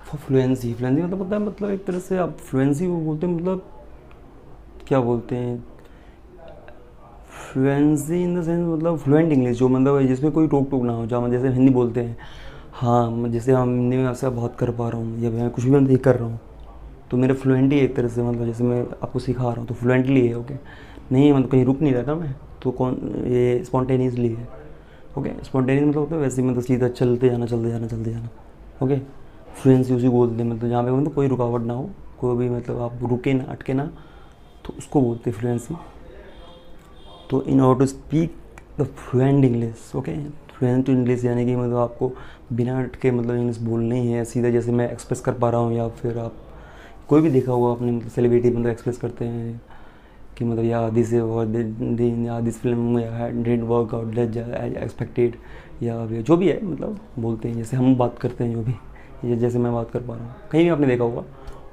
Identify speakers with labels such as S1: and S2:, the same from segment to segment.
S1: Fluency fluency मतलब होता है, मतलब एक तरह से आप फ्लुएंसी को बोलते हैं, मतलब क्या बोलते हैं, फ्लुएंसी इन द सेंस मतलब फ्लुएंट इंग्लिश, जो मतलब जिसमें कोई टोक टोक ना हो, जहाँ जैसे हिंदी बोलते हैं, हाँ जैसे हम हिंदी में आपसे बात कर पा रहा हूँ या मैं कुछ भी मैं कर रहा हूँ, तो मेरा फ्लुएंटली एक तरह से मतलब जैसे मैं आपको सिखा रहा हूँ तो फ्लुएंटली है। ओके, नहीं मतलब कहीं रुक नहीं रहता मैं, तो कौन ये स्पॉन्टेनियसली है। ओके, स्पॉन्टेनियस मतलब होता है वैसे मतलब सीधा चलते जाना चलते जाना चलते जाना। ओके, फ्लुएंसी उसी को बोलते हैं, मतलब जहाँ पे मतलब कोई रुकावट ना हो, कोई भी मतलब आप रुके ना अटके ना, तो उसको बोलते हैं फ्लुएंसी। तो in order to speak the fluent English, okay, fluent English यानी कि मतलब आपको बिना अटके मतलब इंग्लिश बोलनी है सीधा, जैसे मैं एक्सप्रेस कर पा रहा हूँ, या फिर आप कोई भी देखा होगा आपने मतलब सेलिब्रिटी मतलब एक्सप्रेस करते हैं कि मतलब या दिस या दिस फिल्म या डिड वर्क आउट एक्सपेक्टेड, या जो भी है मतलब बोलते हैं, जैसे हम बात करते हैं जो भी, ये जैसे मैं बात कर पा रहा हूँ कहीं भी आपने देखा होगा,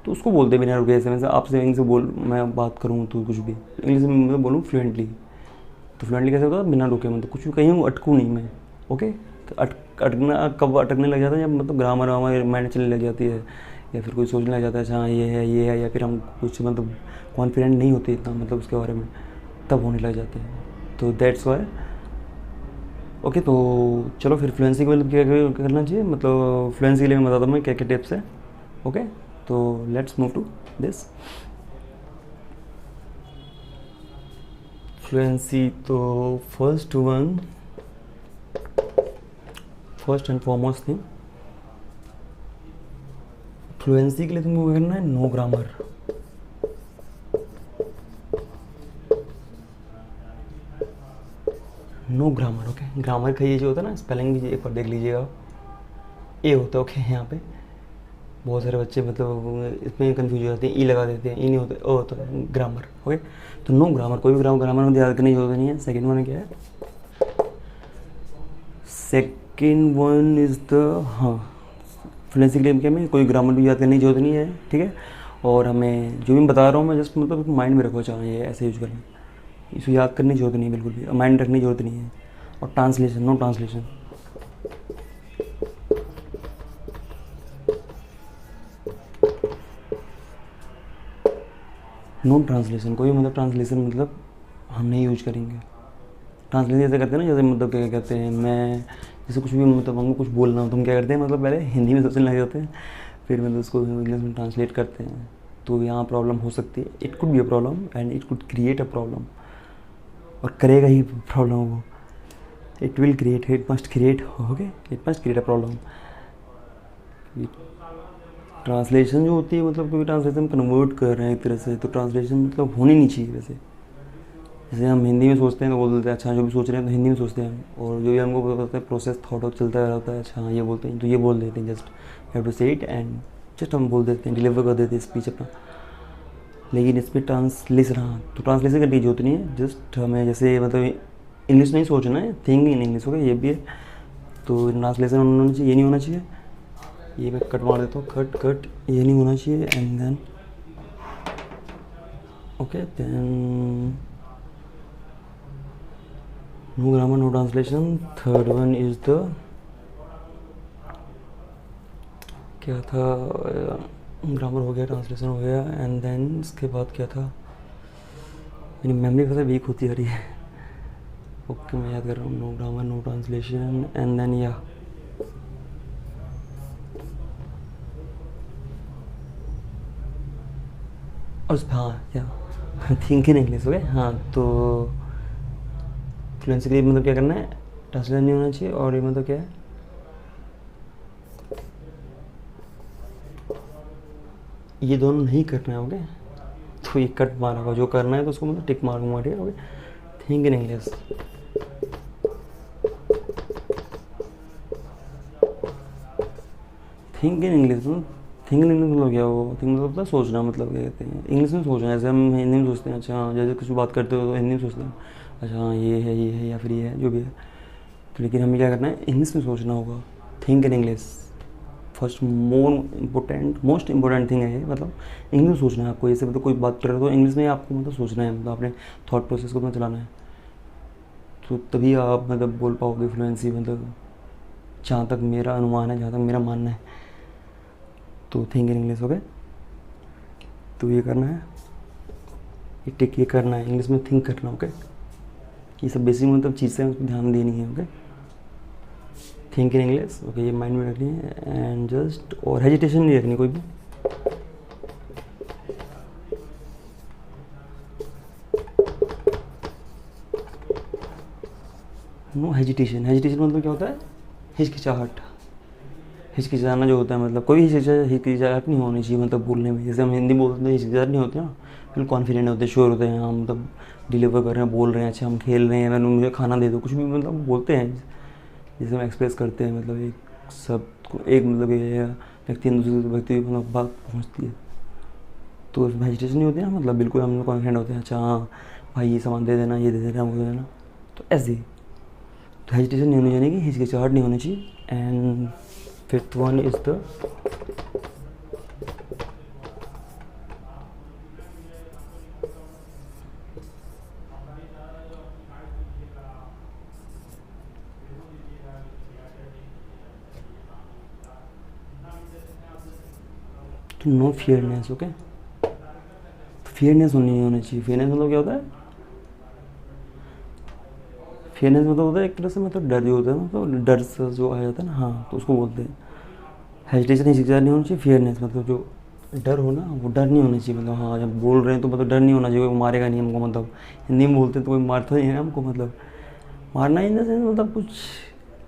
S1: तो उसको बोलते हैं बिना रुके। जैसे मैं आपसे इंग्लिश से बोल मैं बात करूँ तो कुछ भी इंग्लिश में मतलब बोलूँ फ्लुएंटली, तो फ्लुएंटली कैसे होता है, बिना रुके, मतलब कुछ भी कहीं अटकूँ नहीं मैं। ओके, तो अटकना कब अटकने लग जाता है, जब मतलब ग्रामर वामर माइंड चलने लग जाती है, या फिर कोई सोचने लग जाता है अच्छा ये है, या फिर हम कुछ मतलब कॉन्फिडेंट नहीं होते इतना मतलब उसके बारे में, तब होने लग जाते हैं। तो दैट्स वाई। ओके, तो चलो फिर फ्लुएंसी के लिए क्या क्या करना चाहिए, मतलब फ्लुएंसी के लिए मैं बताता हूँ मैं क्या क्या टिप्स है। ओके, तो let's move to this fluency. तो first and foremost thing, fluency के लिए तुमको क्या करना है, no grammar. No grammar. Okay, grammar का ये जो होता है ना, स्पेलिंग भी एक बार देख लीजिएगा। ए होता है, ओके, यहाँ पे बहुत सारे बच्चे मतलब इसमें कंफ्यूज हो जाते हैं, ई लगा देते हैं, ई नहीं होता, ओ होता है ग्रामर। ओके, तो नो ग्रामर, कोई भी ग्रामर में याद करने की जरूरत नहीं है। सेकेंड वन क्या है, सेकेंड वन इज़ द, हाँ, फ्लुएंसी के लिए क्या में कोई ग्रामर भी याद करने की जरूरत नहीं है, ठीक है। और हमें जो भी मैं बता रहा हूँ मैं जस्ट मतलब माइंड में रखो, चाहिए ऐसे यूज करना, इसको याद करने की जरूरत नहीं है, बिल्कुल भी माइंड रखने की जरूरत नहीं है। और translation, no translation, no translation, कोई मतलब ट्रांसलेशन मतलब हम नहीं यूज करेंगे। ट्रांसलेशन जैसे करते हैं ना, जैसे मतलब क्या कहते हैं, मैं जैसे कुछ भी मतलब हमको कुछ बोलना हो तो हम क्या करते हैं, मतलब पहले हिंदी में सोचने लग जाते हैं, फिर मतलब उसको इंग्लिश में ट्रांसलेट करते हैं। तो यहाँ प्रॉब्लम हो सकती है, it could be a problem and it could create a problem, और करेगा ही प्रॉब्लम वो, it will create, it must create, okay, it must create a problem. Translation जो होती है मतलब कोई ट्रांसलेशन कन्वर्ट कर रहे हैं एक तरह से, तो ट्रांसलेशन मतलब होनी नहीं चाहिए वैसे। जैसे हम हिंदी में सोचते हैं तो बोल देते हैं अच्छा, जो भी सोच रहे हैं तो हिंदी में सोचते हैं, और जो भी हमको पता है प्रोसेस थॉट आउट चलता रहता है, अच्छा हाँ ये बोलते हैं तो ये बोल देते हैं, जस्ट हैव टू से इट एंड जस्ट हम बोल देते हैं, डिलीवर कर देते हैं स्पीच अपना। लेकिन इस पर ट्रांसलेशन, हाँ, तो ट्रांसलेशन करने की जरूरत नहीं है, जस्ट हमें जैसे मतलब इंग्लिश नहीं सोचना है, थिंक इन इंग्लिश, होगा ये भी है। तो ट्रांसलेशन होना चाहिए, ये नहीं होना चाहिए, ये मैं कट मार देता हूँ, कट कट, ये नहीं होना चाहिए। And then okay, then no grammar no translation. Third one is the, क्या था, ग्रामर हो गया, ट्रांसलेशन हो गया, एंड देन इसके बाद क्या था, मेरी मेमोरी वैसे वीक होती आ रही है। ओके, मैं याद कर रहा हूँ, no grammar no translation and then या, और हाँ या थिंक इन इंग्लिश, हो गया। हाँ, तो फ्लुएंसी के लिए मतलब क्या करना है, ट्रांसलेशन नहीं होना चाहिए, और ये मतलब क्या है, ये दोनों नहीं करना है। ओके, तो ये कट मारा होगा, जो करना है तो उसको मतलब टिक मारूंगा, ठीक है। Okay, think in English, think in English मतलब, थिंक इन इंग्लिश मतलब क्या, वो थिंक मतलब होता है सोचना, मतलब क्या कहते हैं इंग्लिश में सोचना, जैसे हम हिंदी में सोचते हैं, अच्छा हाँ, जैसे कुछ बात करते हो तो हिंदी में सोचते हैं, अच्छा हाँ ये है या फिर ये है जो भी है। तो लेकिन हमें क्या करना है, इंग्लिश में सोचना होगा, think in English. First most important thing है ये, मतलब इंग्लिश में सोचना है आपको, जैसे मतलब कोई बात कर रहे हो तो इंग्लिश में आपको मतलब सोचना है, मतलब अपने थॉट प्रोसेस को मतलब चलाना है, तो तभी आप मतलब बोल पाओगे फ्लुएंसी, मतलब जहाँ तक मेरा अनुमान है, जहाँ तक मेरा मानना है। तो थिंक इन इंग्लिश, ओके। तो ये करना है, ये टिक ये करना है, इंग्लिश में थिंक करना, ओके। ये सब बेसिक मतलब चीज़ें उसको ध्यान देनी है, okay. Think in English, okay, ये माइंड में रखनी है। एंड जस्ट, और हेजिटेशन नहीं रखनी कोई भी। No hesitation. हेजिटेशन मतलब क्या होता है? हिचकिचाहट। हिचकिचाना जो होता है, मतलब कोई हिचकिचाहट नहीं होनी चाहिए मतलब बोलने में। जैसे हम हिंदी बोलते हैं, हिचकिचाहट नहीं होती ना, बिल्कुल कॉन्फिडेंट होते हैं, श्योर होते हैं, हम मतलब डिलीवर कर रहे हैं, बोल रहे हैं, अच्छा हम खेल रहे हैं, मैंने मुझे खाना दे दो, कुछ भी मतलब बोलते हैं जैसे हम एक्सप्रेस करते हैं, मतलब एक सब एक मतलब ये व्यक्ति दूसरे व्यक्ति मतलब बात पहुँचती है, तो उसमें हेजिटेशन नहीं होती ना, मतलब बिल्कुल हम लोग कॉन्फिडेंट होते हैं, अच्छा हाँ भाई ये सामान दे देना, ये दे देना, वो दे देना, तो ऐसे ही। तो हेजिटेशन नहीं होनी चाहिए, हिचकिचाहट नहीं होनी चाहिए। And fifth one is the no fearness, okay. Fearness नहीं होनी चाहिए। फियरनेस मतलब क्या होता है? फियरनेस मतलब होता है एक तरह से मतलब डर जो होता है, मतलब डर से जो आ जाता है ना, हाँ, तो उसको बोलते हैं। हेजिटेशन हिचकिचाहट नहीं होनी चाहिए। फियरनेस मतलब जो डर हो ना, वो डर नहीं होना चाहिए, मतलब हाँ जब बोल रहे हैं तो मतलब डर नहीं होना चाहिए, कोई मारेगा नहीं हमको, मतलब हिंदी में बोलते हैं तो कोई मारता नहीं है हमको, मतलब मारना इन द सेंस मतलब कुछ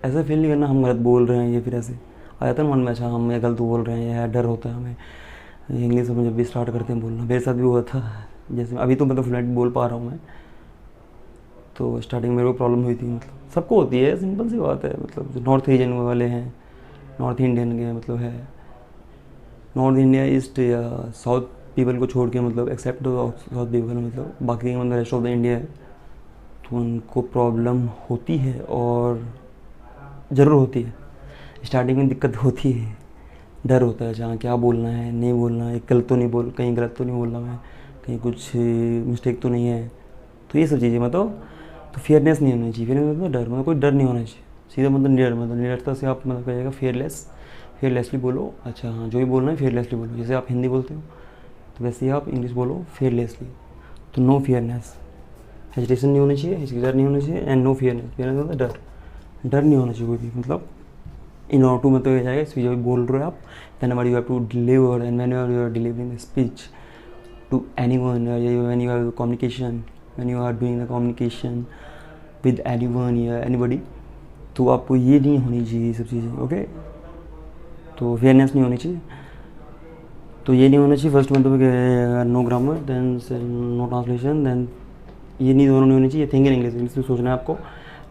S1: ऐसा फील नहीं करना हम गलत बोल रहे हैं, ये फिर ऐसे आ जाता है मन में, अच्छा हम ये गलत बोल रहे हैं, या डर होता है हमें इंग्लिश में जब भी स्टार्ट करते हैं बोलना। मेरे साथ भी हुआ था, जैसे अभी तो मतलब फ्लुएंट बोल पा रहा हूँ मैं, तो स्टार्टिंग में मेरे को प्रॉब्लम हुई थी, मतलब सबको होती है, सिंपल सी बात है। मतलब जो नॉर्थ रीजन वाले हैं, नॉर्थ इंडियन के मतलब है, नॉर्थ इंडिया ईस्ट या साउथ पीपल को छोड़ के, मतलब एक्सेप्ट साउथ पीपल, मतलब बाकी मतलब रेस्ट ऑफ द इंडिया है, तो उनको प्रॉब्लम होती है और ज़रूर होती है। स्टार्टिंग में दिक्कत होती है, डर होता है जहाँ क्या बोलना है, नहीं बोलना है, गलत तो नहीं बोल, कहीं गलत तो नहीं बोल रहा मैं, कहीं कुछ मिस्टेक तो नहीं है, तो ये सब चीज़ें मतलब। तो फियरनेस नहीं होनी चाहिए। फियरनेस मतलब डर, मतलब कोई डर नहीं होना चाहिए, सीधा मतलब निडर, मतलब निडरता से आप मतलब कहिएगा फेयरलेस, फेयरलेसली बोलो, अच्छा हाँ जो भी बोलना है फेयरलेसली बोलो। जैसे आप हिंदी बोलते हो तो वैसे ही आप इंग्लिश बोलो फेयरलेसली। तो नो फियरनेस, हेजिटेशन नहीं होनी चाहिए, हिचकिचाहट नहीं होनी चाहिए, एंड नो फियरनेस। फियरनेस मतलब डर, डर नहीं होना चाहिए कोई भी, मतलब इन ऑर्डर टू मतलब जाएगा इस जब बोल रहे हो आप, then you have to deliver, and when you are delivering the speech to anyone, when you have communication, when you are doing the communication with anyone या एनीबॉडी, तो आपको ये नहीं होनी चाहिए ये सब चीज़ें, ओके। तो फेयरनेस नहीं होनी चाहिए, तो ये नहीं होना चाहिए। फर्स्ट मतलब no grammar, then no translation, then ये नहीं, दोनों नहीं होनी चाहिए। थिंक इन इंग्लिश, इंग्लिश में सोचना है आपको।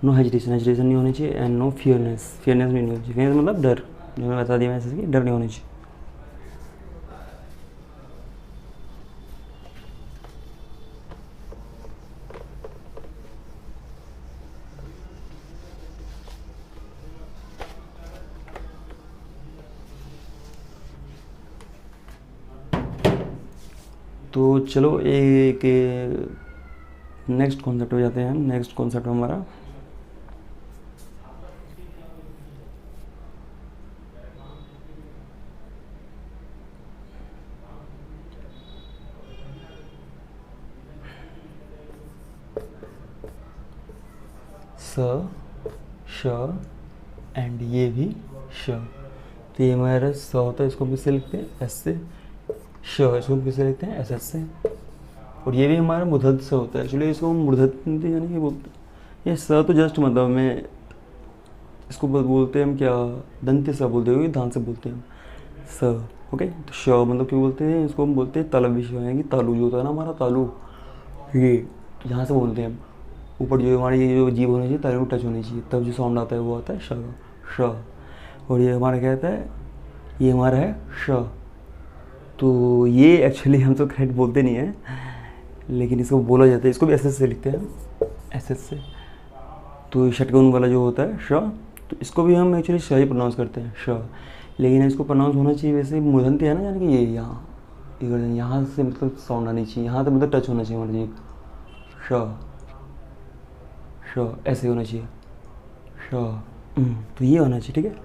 S1: नो हेजिटेशन, हेजिटेशन नहीं होनी चाहिए, एंड नो फियरनेस, फियरनेस भी नहीं होनी चाहिए। फियरनेस मतलब डर, जो मैं बता दिया मैसेज की, डर नहीं होनी चाहिए। तो चलो एक नेक्स्ट कॉन्सेप्ट हो जाते हैं हम। नेक्स्ट कॉन्सेप्ट हमारा स, श एंड ये भी श। तो ये हमारा स होता है, इसको किससे लिखते हैं? एस से। श, इसको किससे लिखते हैं? एस एस से। और ये भी हमारा मुधद से होता है, एक्चुअली इसको हम मुधद यानी कि बोलते हैं। ये स तो जस्ट मतलब में इसको बोलते हैं हम क्या, दंत्य स बोलते हैं, दांत से बोलते हैं हम स, ओके। तो श मतलब क्यों बोलते हैं इसको? हम बोलते हैं तालव्य श, यानी कि तालु जो होता है ना हमारा, तालु, ये तो यहाँ से बोलते हैं हम। ऊपर जो हमारी ये जो जीभ होनी चाहिए, तालु टच होनी चाहिए, तब जो साउंड आता है वो आता है श, श। और ये हमारा क्या आता है? ये हमारा है श। तो ये एक्चुअली हम तो करेक्ट बोलते नहीं हैं, लेकिन इसको बोला जाता है, इसको भी एस एस से लिखते हैं, एस एस से। तो षटकोण वाला जो होता है श, तो इसको भी हम एक्चुअली श ही प्रोनाउंस करते हैं, श। लेकिन इसको प्रोनाउंस होना चाहिए वैसे मुधंत है ना, यानी कि ये यहाँ से मतलब साउंड आनी चाहिए, यहाँ से मतलब टच होना चाहिए हमारी जीभ, श, श ऐसे होना चाहिए, श। तो ये होना चाहिए, ठीक है।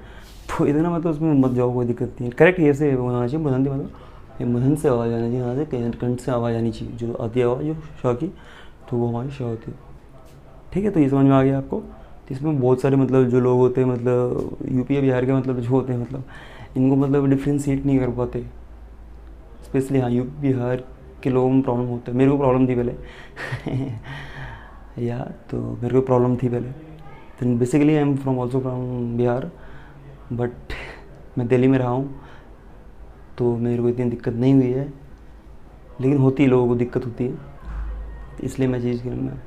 S1: तो इतना मतलब उसमें मत जाओ, कोई दिक्कत नहीं है। करेक्ट ऐसे होना चाहिए, मदंती मतलब ये मदन से आवाज़ आनी चाहिए, यहाँ से कंठ से आवाज़ आनी चाहिए, जो आती है आवाज़ जो श की, तो वो हमारी श होती है। ठीक है, तो ये समझ में आ गया आपको। तो इसमें बहुत सारे मतलब जो लोग होते हैं, मतलब यूपी या बिहार के मतलब जो होते हैं, मतलब इनको मतलब डिफ्रेंशिएट नहीं कर पाते, स्पेशली हाँ यूपी बिहार के लोगों में प्रॉब्लम होता है। मेरे को प्रॉब्लम थी पहले या तो मेरे को प्रॉब्लम थी पहले। तो basically I am from also from Bihar, but मैं दिल्ली में रहा हूँ, तो मेरे को इतनी दिक्कत नहीं हुई है, लेकिन होती है, लोगों को दिक्कत होती है। इसलिए मैं चीज़ कि मैं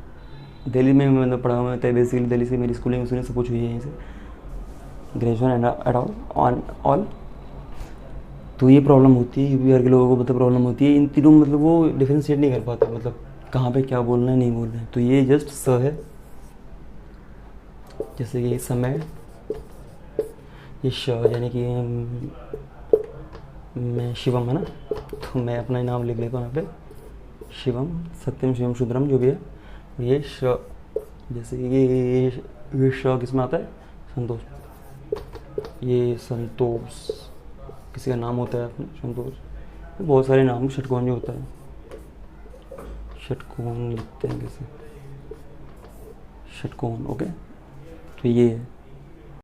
S1: दिल्ली में मतलब पढ़ा हुआ था, बेसिकली दिल्ली से मेरी स्कूलिंग उसने सब कुछ हुई है यहीं से, ग्रेजुएशन एंड एट ऑल। तो ये प्रॉब्लम होती है, यूपी बिहार के लोगों को मतलब प्रॉब्लम होती है इन तीनों, मतलब वो डिफ्रेंशिएट नहीं कर पाते, मतलब कहाँ पे क्या बोलना है नहीं बोलना है। तो ये जस्ट स है, जैसे कि समय, ये श यानी कि मैं शिवम है ना, तो मैं अपना ही नाम लिख लेता हूँ यहाँ पे, शिवम सत्यम शिवम शुद्रम जो भी है। ये श, जैसे कि ये श किस में आता है, संतोष। ये संतोष किसी का नाम होता है अपने, संतोष। बहुत सारे नाम, षटकोण जो होता है, षटकोण लिखते हैं कैसे, षटकोण। ओके, तो ये है।